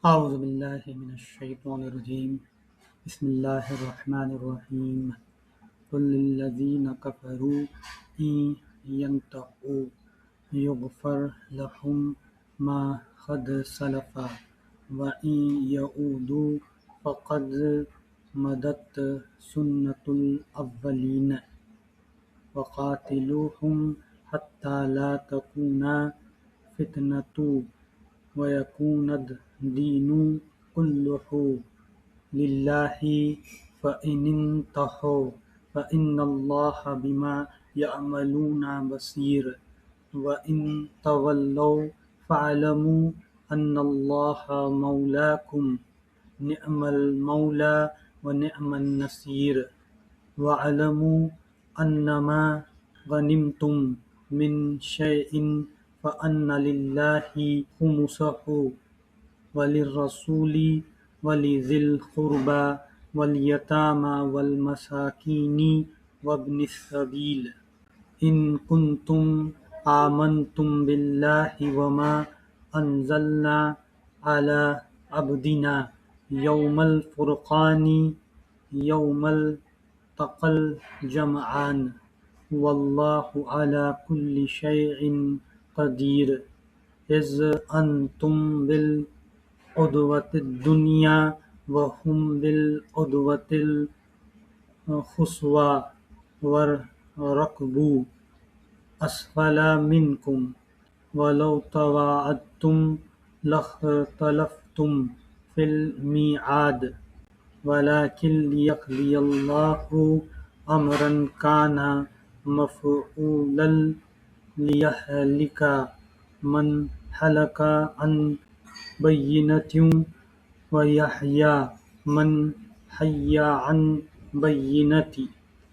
أعوذ بالله من الشيطان الرجيم بسم الله الرحمن الرحيم قل للذين كفروا إن ينتهوا يغفر لهم ما قد سلف وإن يعودوا فقد مضت سنة الأولين وقاتلوهم حتى لا تكون فتنة ويكون الدين كله لله فإن انتهوا فإن الله بما يعملون بصير وإن تولوا فاعلموا أن الله مولاكم نعم المولى ونعم النصير واعلموا أنما غنمتم من شيء فأن لله خمسه وللرسول ولذي القربى واليتامى والمساكين وابن السبيل إن كنتم آمنتم بالله وما أنزلنا على عبدنا يوم الفرقان يوم التقى الجمعان والله على كل شيء قدير إذ أنتم بالعدوة الدنيا وهم بالعدوة القصوى والركب أسفل منكم ولو تواعدتم لاختلفتم في الميعاد ولكن ليقضي الله أمرا كان مفعولا ليهلك من هلك عن بينة ويحيى من حي عن بينة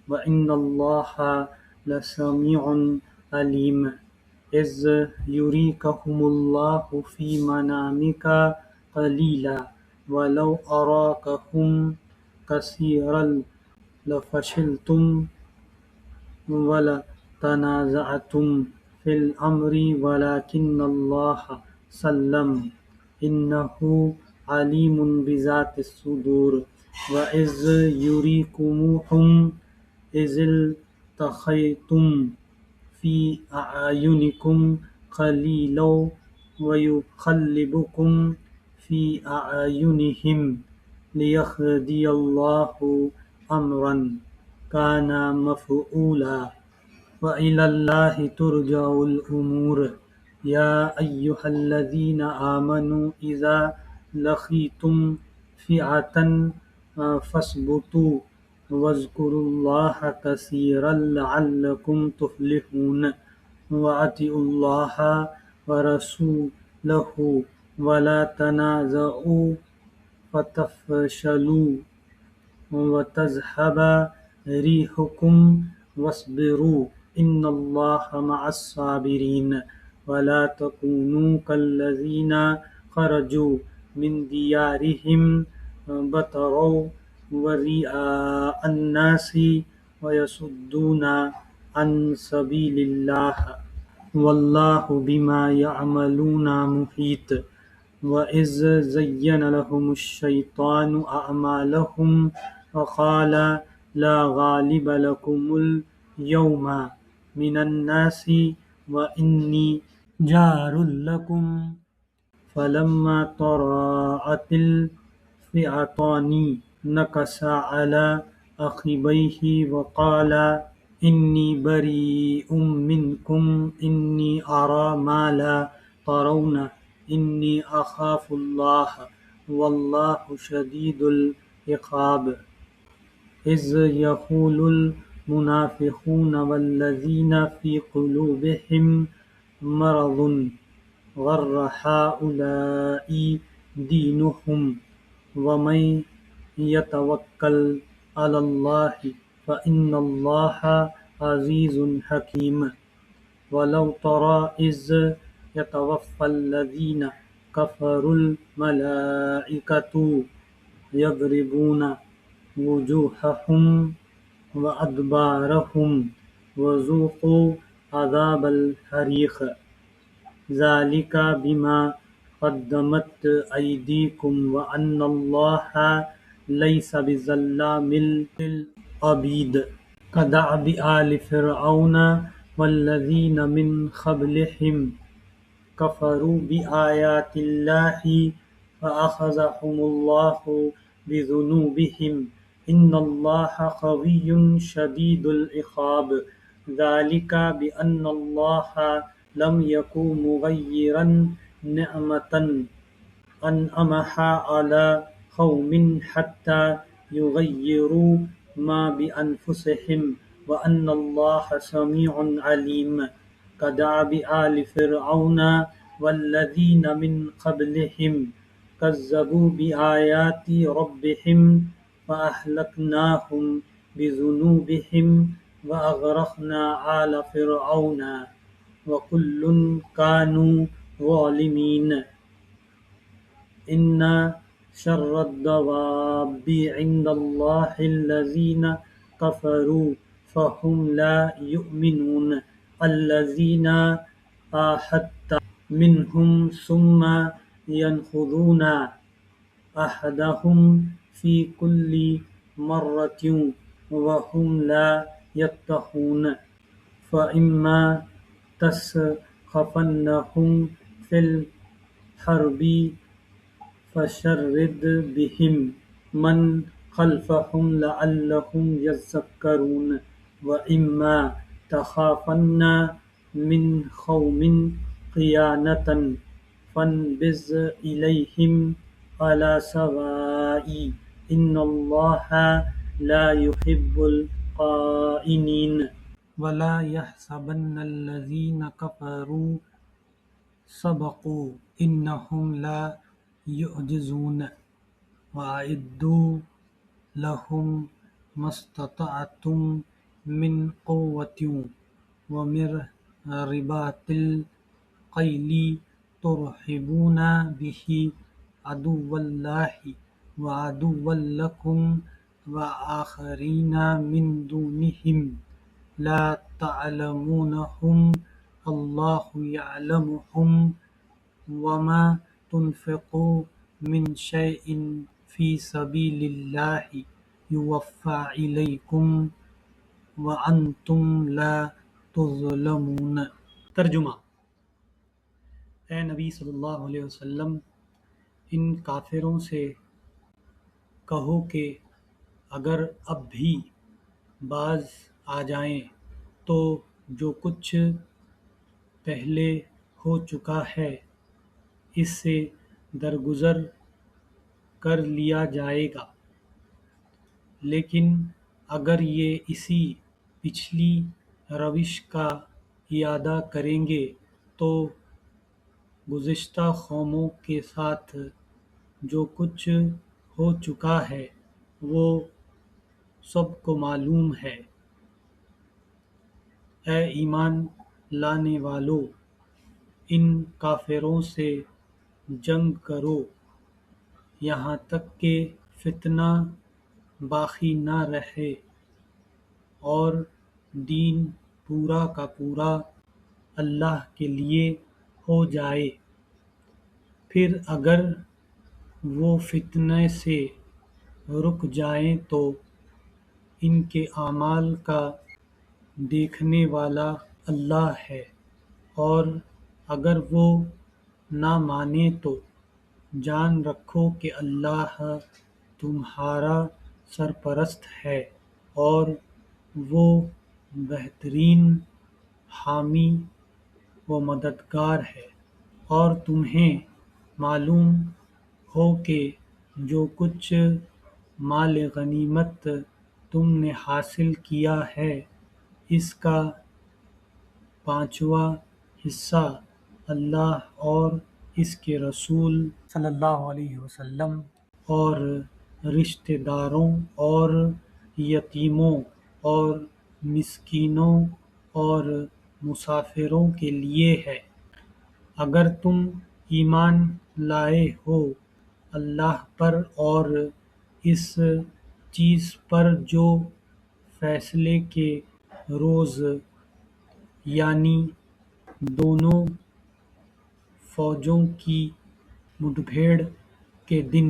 وإن الله لسميع عليم إذ يريكهم الله في منامك قليلا ولو أراكهم كثيرا لفشلتم ولتنازعتم في الأمر ولكن الله سلم إنه عليم بذات الصدور وإذ يريكموهم إذ التقيتم في أعينكم قليلا ويقلبكم في أعينهم ليقضي الله أمرا كان مفعولا وإلى الله ترجع الأمور يا أيها الذين آمنوا إذا لقيتم فئة فاثبتوا واذكروا الله كثيرا لعلكم تفلحون وأطيعوا الله ورسوله ولا تنازعوا فتفشلوا وتذهب ريحكم واصبروا إن الله مع الصابرين ولا تكونوا كالذين خرجوا من ديارهم بطرا ورئاء الناس ويصدون عن سبيل الله والله بما يعملون محيط وإذ زين لهم الشيطان أعمالهم وقال لا غالب لكم اليوم من الناس وإني جار لكم فلما تراءت الفئتان نكص على عقبيه وقال إني بريء منكم إني أرى ما لا ترون إني أخاف الله والله شديد العقاب إذ يقول المنافقون والذين في قلوبهم مرض غر هؤلاء دينهم ومن يتوكل على الله فإن الله عزيز حكيم ولو ترى إذ يتوفى الذين كفروا الملائكة يضربون وجوههم وأدبارهم وذوقوا عذاب الحريق ذلك بما قدمت أيديكم وأن الله ليس بظلام للعبيد كدأب آل فرعون والذين من قبلهم كفروا بآيات الله فأخذهم الله بذنوبهم إن الله قوي شديد العقاب ذلك بأن الله لم يكن مغيرا نعمة أنعمها على قوم حتى يغيروا ما بأنفسهم وأن الله سميع عليم كدأب آل فرعون والذين من قبلهم كذبوا بآيات ربهم فأهلكناهم بذنوبهم وأغرقنا آل فرعون وكل كانوا ظالمين إن شر الدواب عند الله الذين كفروا فهم لا يؤمنون الذين عاهدت منهم ثم ينقضون عهدهم في كل مرة وهم لا يتقون فإما تثقفنهم في الحرب فشرد بهم من خلفهم لعلهم يذكرون وإما تخافن من قوم خيانة فانبذ إليهم على سواء إن الله لا يحب الخائنين ولا يحسبن الذين كفروا سبقوا إنهم لا يعجزون وأعدوا لهم ما استطعتم من قوة ومن رباط الخيل ترهبون به عدو الله وعدوا لكم وآخرين من دونهم لا تعلمونهم الله يعلمهم وما تنفقوا من شيء في سبيل الله يوفى إليكم وأنتم لا تظلمون۔ ترجمہ: اے نبی صلی اللہ علیہ وسلم، ان کافروں سے کہو کہ اگر اب بھی باز آ جائیں تو جو کچھ پہلے ہو چکا ہے اس سے درگزر کر لیا جائے گا، لیکن اگر یہ اسی پچھلی روش کا اعادہ کریں گے تو گزشتہ قوموں کے ساتھ جو کچھ ہو چکا ہے وہ سب کو معلوم ہے۔ اے ایمان لانے والو، ان کافروں سے جنگ کرو یہاں تک کہ فتنہ باقی نہ رہے اور دین پورا کا پورا اللہ کے لیے ہو جائے۔ پھر اگر وہ فتنے سے رک جائیں تو ان کے اعمال کا دیکھنے والا اللہ ہے، اور اگر وہ نہ مانیں تو جان رکھو کہ اللہ تمہارا سرپرست ہے اور وہ بہترین حامی و مددگار ہے۔ اور تمہیں معلوم ہو کہ جو کچھ مال غنیمت تم نے حاصل کیا ہے اس کا 5واں حصہ اللہ اور اس کے رسول صلی اللہ علیہ وسلم اور رشتہ داروں اور یتیموں اور مسکینوں اور مسافروں کے لیے ہے۔ اگر تم ایمان لائے ہو اللہ پر اور اس چیز پر جو فیصلے کے روز یعنی دونوں فوجوں کی مدبھیڑ کے دن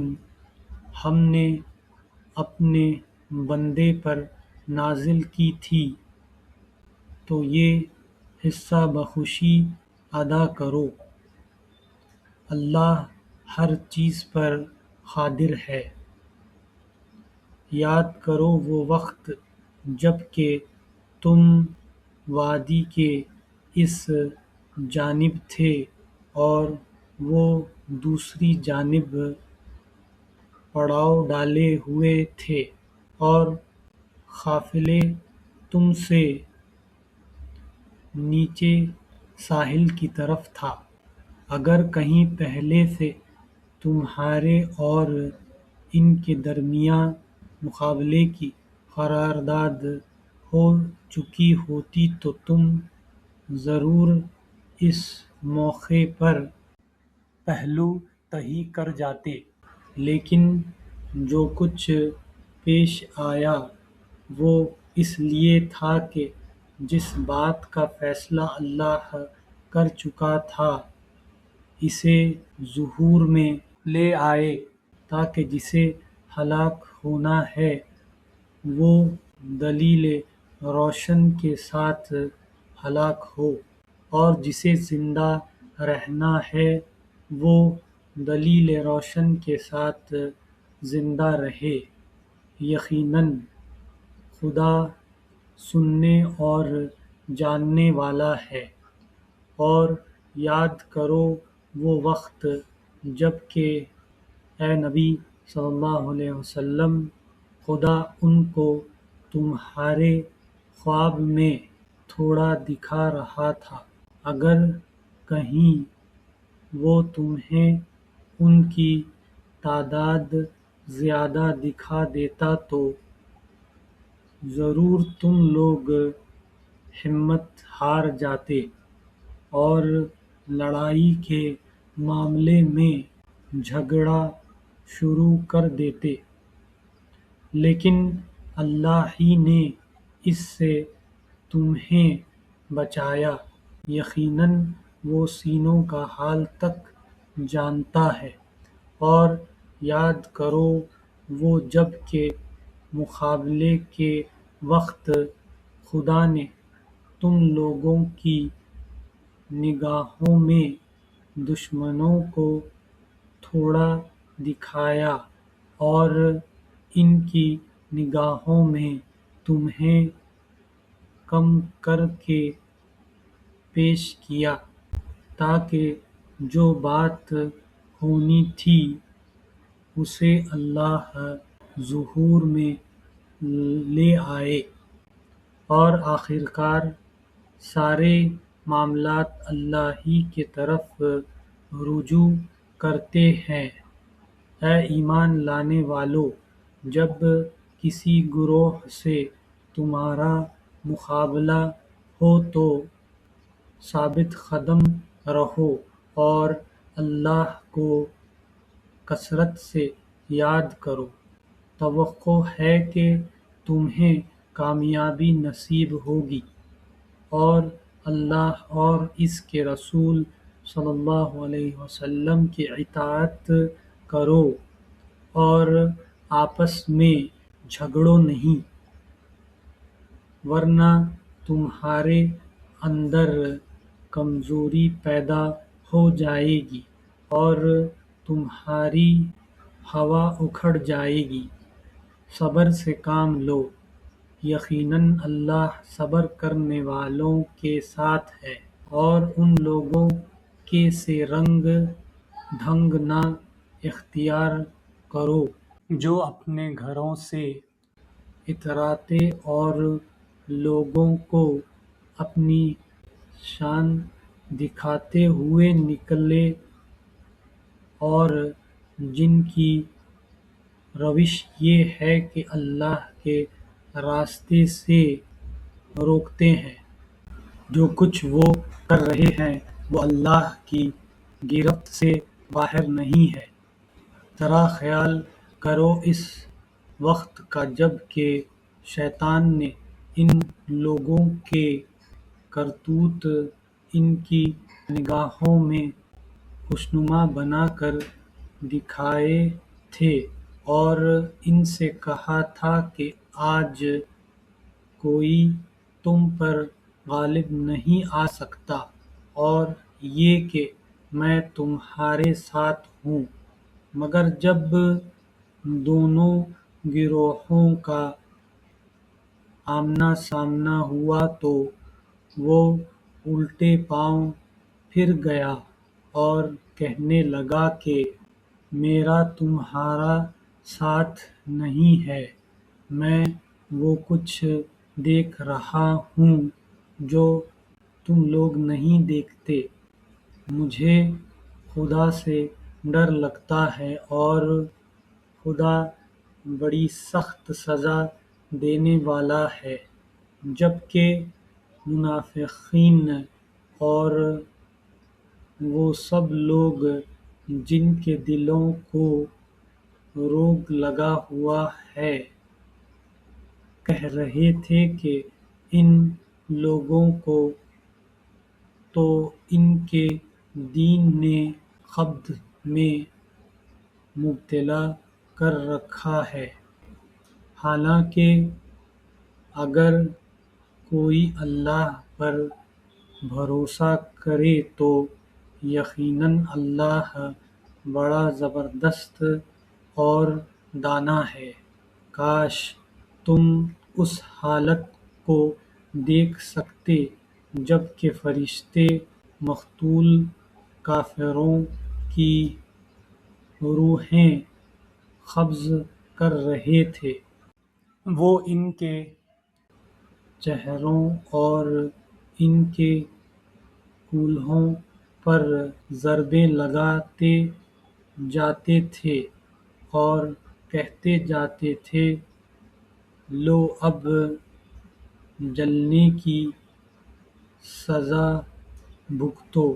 ہم نے اپنے بندے پر نازل کی تھی، تو یہ حصہ بخوشی ادا کرو۔ اللہ ہر چیز پر قادر ہے۔ یاد کرو وہ وقت جب کہ تم وادی کے اس جانب تھے اور وہ دوسری جانب پڑاؤ ڈالے ہوئے تھے، اور قافلے تم سے نیچے ساحل کی طرف تھا۔ اگر کہیں پہلے سے تمہارے اور ان کے درمیان مقابلے کی قرارداد ہو چکی ہوتی تو تم ضرور اس موقع پر پہلو تہی کر جاتے، لیکن جو کچھ پیش آیا وہ اس لیے تھا کہ جس بات کا فیصلہ اللہ کر چکا تھا اسے ظہور میں لے آئے، تاکہ جسے ہلاک ہونا ہے وہ دلیل روشن کے ساتھ ہلاک ہو، اور جسے زندہ رہنا ہے وہ دلیل روشن کے ساتھ زندہ رہے۔ یقیناً خدا سننے اور جاننے والا ہے۔ اور یاد کرو وہ وقت جب کہ اے نبی صلی اللہ علیہ وسلم خدا ان کو تمہارے خواب میں تھوڑا دکھا رہا تھا، اگر کہیں وہ تمہیں ان کی تعداد زیادہ دکھا دیتا تو ضرور تم لوگ ہمت ہار جاتے اور لڑائی کے معاملے میں جھگڑا شروع کر دیتے، لیکن اللہ ہی نے اس سے تمہیں بچایا۔ یقیناً وہ سینوں کا حال تک جانتا ہے۔ اور یاد کرو وہ جب کہ مقابلے کے وقت خدا نے تم لوگوں کی نگاہوں میں دشمنوں کو تھوڑا دکھایا اور ان کی نگاہوں میں تمہیں کم کر کے پیش کیا، تاکہ جو بات ہونی تھی اسے اللہ ظہور میں لے آئے۔ اور آخرکار سارے معاملات اللہ ہی کی طرف رجوع کرتے ہیں۔ اے ایمان لانے والو، جب کسی گروہ سے تمہارا مقابلہ ہو تو ثابت قدم رہو اور اللہ کو کثرت سے یاد کرو۔ توقع ہے کہ تمہیں کامیابی نصیب ہوگی، اور اللہ اور اس کے رسول صلی اللہ علیہ وسلم کی اطاعت کرو اور آپس میں جھگڑو نہیں، ورنہ تمہارے اندر کمزوری پیدا ہو جائے گی اور تمہاری ہوا اکھڑ جائے گی۔ صبر سے کام لو، یقیناً اللہ صبر کرنے والوں کے ساتھ ہے۔ اور ان لوگوں کے سے رنگ ڈھنگ نہ اختیار کرو جو اپنے گھروں سے اتراتے اور لوگوں کو اپنی شان دکھاتے ہوئے نکلے، اور جن کی روش یہ ہے کہ اللہ کے راستے سے روکتے ہیں۔ جو کچھ وہ کر رہے ہیں وہ اللہ کی گرفت سے باہر نہیں ہے۔ ذرا خیال کرو اس وقت کا جب کہ شیطان نے ان لوگوں کے کرتوت ان کی نگاہوں میں خوشنما بنا کر دکھائے تھے اور ان سے کہا تھا کہ آج کوئی تم پر غالب نہیں آ سکتا اور یہ کہ میں تمہارے ساتھ ہوں۔ مگر جب دونوں گروہوں کا آمنا سامنا ہوا تو وہ الٹے پاؤں پھر گیا اور کہنے لگا کہ میرا تمہارا ساتھ نہیں ہے، میں وہ کچھ دیکھ رہا ہوں جو تم لوگ نہیں دیکھتے۔ مجھے خدا سے ڈر لگتا ہے اور خدا بڑی سخت سزا دینے والا ہے۔ جبکہ منافقین اور وہ سب لوگ جن کے دلوں کو روگ لگا ہوا ہے کہہ رہے تھے کہ ان لوگوں کو تو ان کے دین نے خبث میں مبتلا کر رکھا ہے، حالانکہ اگر کوئی اللہ پر بھروسہ کرے تو یقیناً اللہ بڑا زبردست اور دانا ہے۔ کاش تم اس حالت کو دیکھ سکتے جب کہ فرشتے مقتول کافروں کی روحیں قبض کر رہے تھے۔ وہ ان کے چہروں اور ان کے کولہوں پر ضربیں لگاتے جاتے تھے اور کہتے جاتے تھے، لو اب جلنے کی سزا بھگتو۔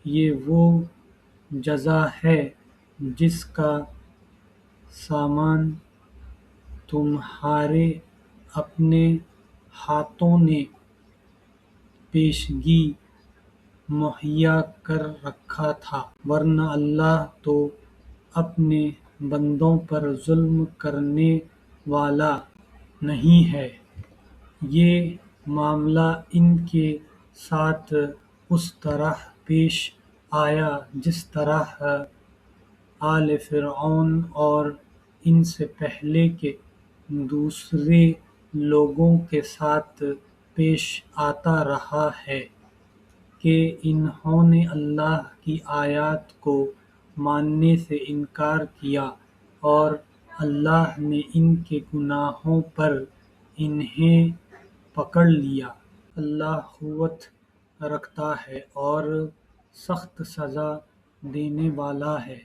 یہ وہ جزا ہے جس کا سامان تمہارے اپنے ہاتھوں نے پیشگی مہیا کر رکھا تھا، ورنہ اللہ تو اپنے بندوں پر ظلم کرنے والا نہیں ہے۔ یہ معاملہ ان کے ساتھ اس طرح پیش آیا جس طرح آل فرعون اور ان سے پہلے کے دوسرے لوگوں کے ساتھ پیش آتا رہا ہے کہ انہوں نے اللہ کی آیات کو ماننے سے انکار کیا اور اللہ نے ان کے گناہوں پر انہیں پکڑ لیا۔ اللہ قوت رکھتا ہے اور سخت سزا دینے والا ہے۔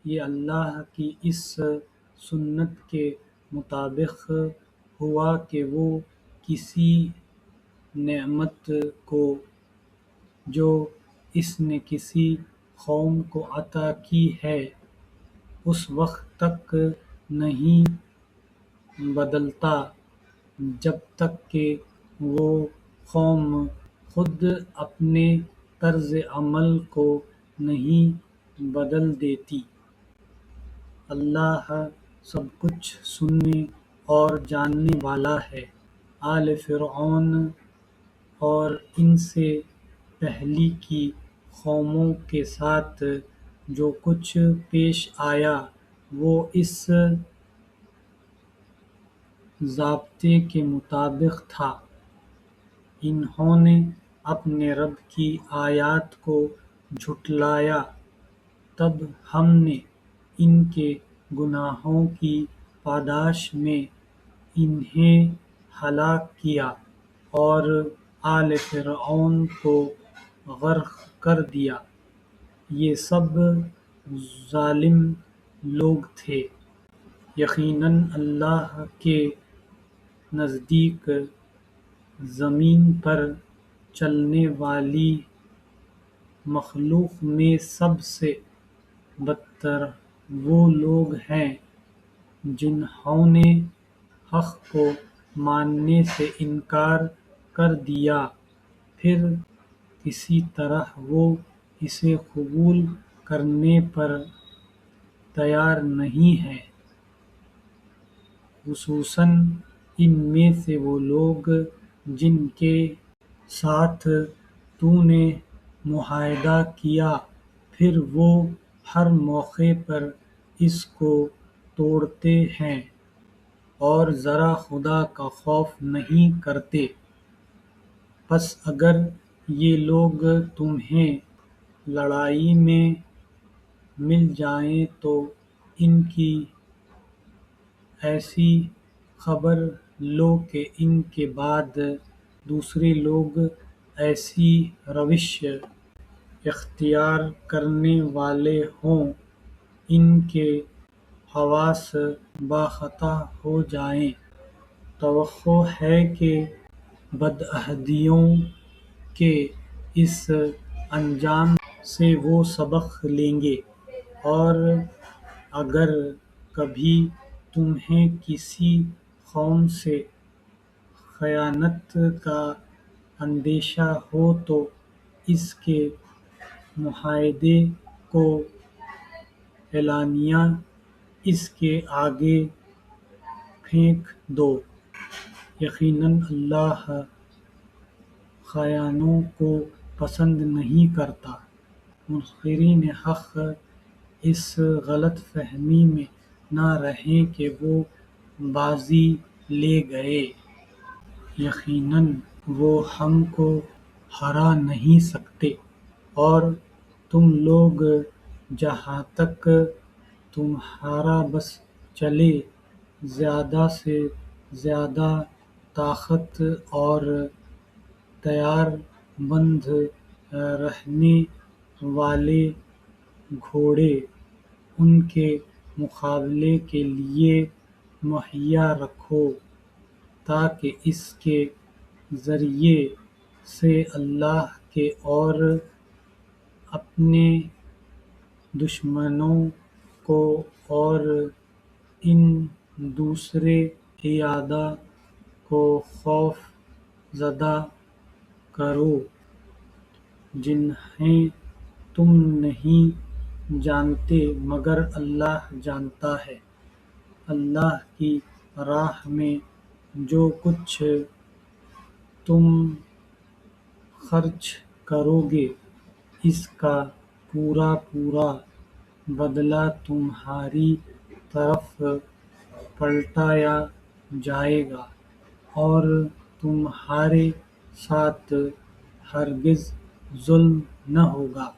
یہ اللہ کی اس سنت کے مطابق ہوا کہ وہ کسی نعمت کو جو اس نے کسی قوم کو عطا کی ہے اس وقت تک نہیں بدلتا جب تک کہ وہ قوم خود اپنے طرز عمل کو نہیں بدل دیتی۔ اللہ سب کچھ سننے اور جاننے والا ہے۔ آل فرعون اور ان سے پہلی کی قوموں کے ساتھ جو کچھ پیش آیا وہ اس ضابطے کے مطابق تھا۔ انہوں نے اپنے رب کی آیات کو جھٹلایا، تب ہم نے ان کے گناہوں کی پاداش میں انہیں ہلاک کیا اور آل فرعون کو غرق کر دیا۔ یہ سب ظالم لوگ تھے۔ یقیناً اللہ کے نزدیک زمین پر چلنے والی مخلوق میں سب سے بدتر وہ لوگ ہیں جنہوں نے حق کو ماننے سے انکار کر دیا، پھر کسی طرح وہ اسے قبول کرنے پر تیار نہیں ہیں، خصوصاً ان میں سے وہ لوگ جن کے ساتھ تو نے معاہدہ کیا، پھر وہ ہر موقع پر اس کو توڑتے ہیں اور ذرا خدا کا خوف نہیں کرتے۔ پس اگر یہ لوگ تمہیں لڑائی میں مل جائیں تو ان کی ایسی خبر لو کہ ان کے بعد دوسرے لوگ ایسی روش اختیار کرنے والے ہوں ان کے حواس باختہ ہو جائیں۔ توقع ہے کہ بدعہدیوں کے اس انجام سے وہ سبق لیں گے، اور اگر کبھی تمہیں کسی قوم سے خیانت کا اندیشہ ہو تو اس کے معاہدے کو اعلانیہ اس کے آگے پھینک دو۔ یقیناً اللہ خائنوں کو پسند نہیں کرتا۔ منکرین حق اس غلط فہمی میں نہ رہیں کہ وہ بازی لے گئے۔ یقیناً وہ ہم کو ہرا نہیں سکتے، اور تم لوگ جہاں تک تمہارا بس چلے زیادہ سے زیادہ طاقت اور تیار بند رہنے والے گھوڑے ان کے مقابلے کے لیے مہیا رکھو، تاکہ اس کے ذریعے سے اللہ کے اور اپنے دشمنوں کو اور ان دوسرے اعداء کو خوف زدہ کرو جنہیں تم نہیں جانتے مگر اللہ جانتا ہے۔ اللہ کی راہ میں جو کچھ تم خرچ کرو گے اس کا پورا پورا بدلہ تمہاری طرف پلٹایا جائے گا، اور تمہارے ساتھ ہرگز ظلم نہ ہوگا۔